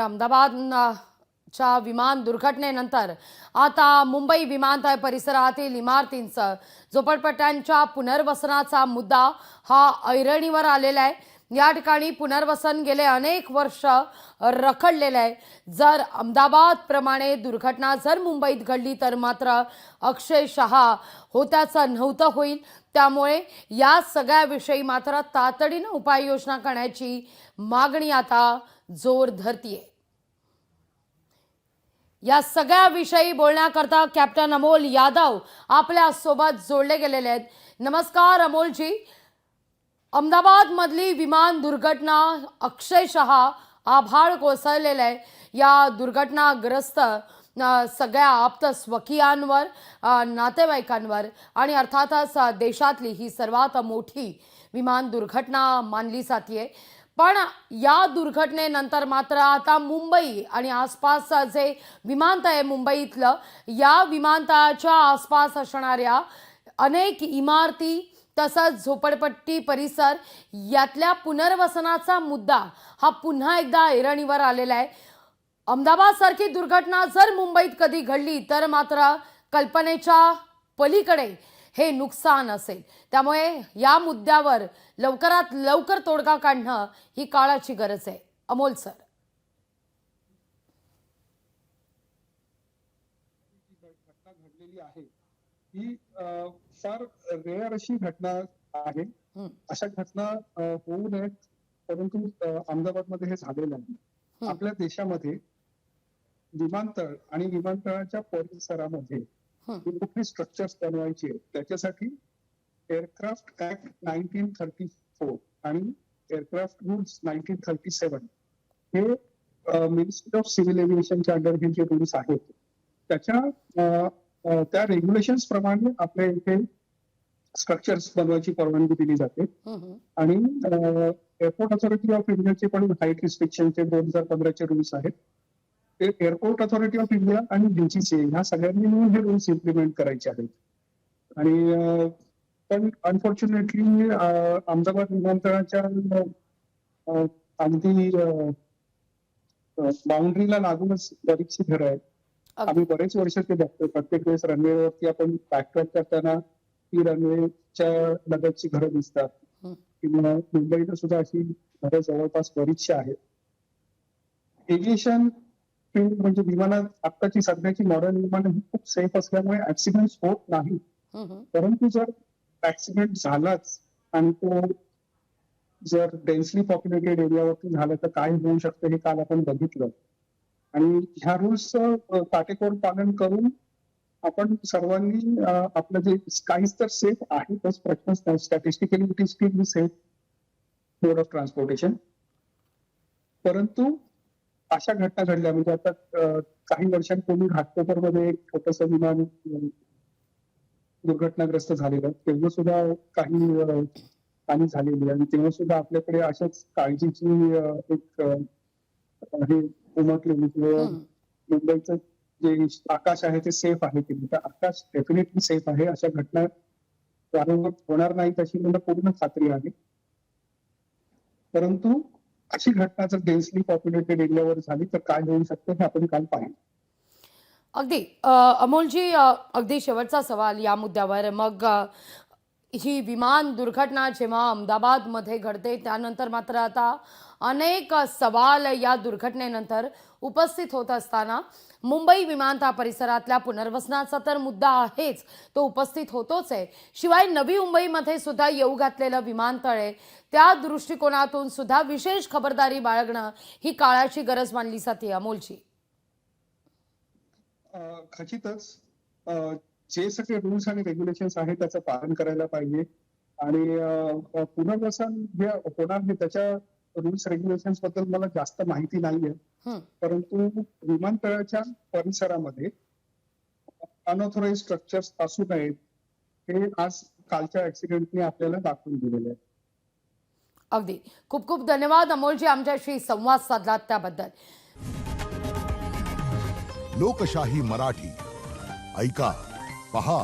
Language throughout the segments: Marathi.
अहमदाबाद च्या विमान दुर्घटनेनंतर आता मुंबई विमानतळ परिसरातील इमारतींचं झोपडपट्ट्यांच्या पुनर्वसनाचा मुद्दा हा ऐरणीवर आलेला आहे। या ठिकाणी पुनर्वसन गेले अनेक वर्ष रखडलेले आहे। जर अहमदाबाद प्रमाणे दुर्घटना जर मुंबईत घडली तर मात्र अक्षरशः होत्याचं नव्हतं होईल। त्यामुळे या सगळ्याविषयी मात्र तातडीने उपाययोजना करण्याची मागणी आता जोर धरतीये। या सगळ्या विषयी बोलण्याकरता कॅप्टन अमोल यादव आपल्या सोबत जोडले गेलेले आहेत। नमस्कार अमोल जी, अहमदाबाद मधली विमान दुर्घटना अक्षरशः आभाळ कोसळलेलं आहे। या दुर्घटनाग्रस्त सगळ्या आप्त स्वकीयांवर, नातेवाईकांवर आणि अर्थातच देशातली ही सर्वात मोठी विमान दुर्घटना मानली जाते। पण या दुर्घटनेनंतर मात्र आता मुंबई आणि आसपास जे विमानतळ आहे मुंबईतलं, या विमानतळाच्या आसपास असणाऱ्या अनेक इमारती तसंच झोपडपट्टी परिसर यातल्या पुनर्वसनाचा मुद्दा हा पुन्हा एकदा ऐरणीवर आलेला आहे। अहमदाबाद सारखी दुर्घटना जर मुंबईत कधी घडली तर मात्र कल्पनेच्या पलीकडे हे नुकसान असेल। त्यामुळे या मुद्द्यावर लवकरात लवकर तोडगा काढणं ही काळाची गरज आहे। अमोल सर, घटना घडलेली आहे ही फार रेअर अशी घटना आहे। अशा घटना होऊ नयेत, परंतु अहमदाबादमध्ये हे झालेलं आहे। आपल्या देशामध्ये विमानतळ आणि विमानतळाच्या परिसरामध्ये कुठली स्ट्रक्चर्स बनवायची आहेत त्याच्यासाठी एअरक्राफ्ट ऍक्ट 1934 आणि एअरक्राफ्ट रूल्स 1937 हे मिनिस्ट्री ऑफ सिव्हिल एव्हिएशनच्या अंडर हे जे रूल्स आहेत त्या रेग्युलेशन्स प्रमाणे आपल्या इथे स्ट्रक्चर्स बनवायची परवानगी दिली जाते। आणि एअरपोर्ट अथॉरिटी ऑफ इंडियाचे पण हाईट रिस्ट्रिक्शनचे 2015 चे रूल्स आहेत। ते एअरपोर्ट अथॉरिटी ऑफ इंडिया आणि डीजीसीए ह्या सगळ्यांनी मिळून हे रूल्स इम्प्लिमेंट करायचे आहेत। आणि पण अनफॉर्च्युनेटली अहमदाबाद विमानतळाच्या अगदी बाउंड्रीला लागूनच बरीचशी घरं आहेत। आम्ही बरेच वर्ष ते बघतो, प्रत्येक वेळेस रनवेवरती आपण बॅकट्रॅक करताना ती रनवेच्या लगतची घरं दिसतात किंवा मुंबईला सुद्धा अशी घरं जवळपास बरीचशी आहेत। एव्हिएशन फील्ड म्हणजे विमानात आत्ताची सध्याची मॉडर्न विमानं ही खूप सेफ असल्यामुळे ऍक्सिडेंट होत नाही। परंतु जर ऍक्सिडेंट झालाच आणि तो जर डेन्सली पॉप्युलेटेड एरियावरती झालं तर काय होऊ शकतं हे काल आपण बघितलं। आणि ह्या रूल्सचं काटेकोर पालन करून आपण सर्वांनी आपलं जे स्काईज तर सेफ आहे तोच प्रश्न, statistically it is still safe mode of transportation. परंतु अशा घटना घडल्या म्हणजे आता काही वर्षांपूर्वी घाटकोपरमध्ये एक छोटस विमान दुर्घटनाग्रस्त झालेलं, तेव्हा सुद्धा काही हानी झालेली आणि तेव्हा सुद्धा आपल्याकडे अशाच काळजीची एक हे उमटलेली किंवा मुंबईचं जे आकाश आहे ते सेफ आहे की नाही, आकाश डेफिनेटली सेफ आहे। अशा घटना वारंवार होणार नाहीत अशी मला पूर्ण खात्री आहे। परंतु अशी घटना जर डेन्सली पॉप्युलेटेड एरियावर झाली तर काय होऊ शकतं हे आपण काल पाहिलं। अगदी अमोलजी, अगदी शेवटचा सवाल या मुद्द्यावर, मग ही विमान दुर्घटना जेव्हा अहमदाबादमध्ये घडते त्यानंतर मात्र आता अनेक सवाल या दुर्घटनेनंतर उपस्थित होत असताना मुंबई विमानतळ परिसरातल्या पुनर्वसनाचा तर मुद्दा आहेच, तो उपस्थित होतोच आहे। शिवाय नवी मुंबईमध्ये सुद्धा येऊ घातलेलं विमानतळ आहे, त्या दृष्टिकोनातून सुद्धा विशेष खबरदारी बाळगणं ही काळाची गरज मानली जाते। अमोलजी, खचितच जे सगळे रूल्स आणि रेग्युलेशन्स आहेत त्याचं पालन करायला पाहिजे। आणि पुनर्वसन जे होणार नाही त्याच्या रूल्स रेग्युलेशन्स बद्दल मला जास्त माहिती नाहीये, परंतु विमानतळाच्या परिसरामध्ये अनऑथोराइज स्ट्रक्चर्स असू नयेत हे आज कालच्या ऍक्सिडेंटने आपल्याला दाखवून दिलेले आहे। अगदी खूप खूप धन्यवाद अमोलजी, आमच्याशी संवाद साधलात त्याबद्दल। लोकशाही मराठी ऐका, पहा,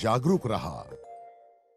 जागरूक रहा।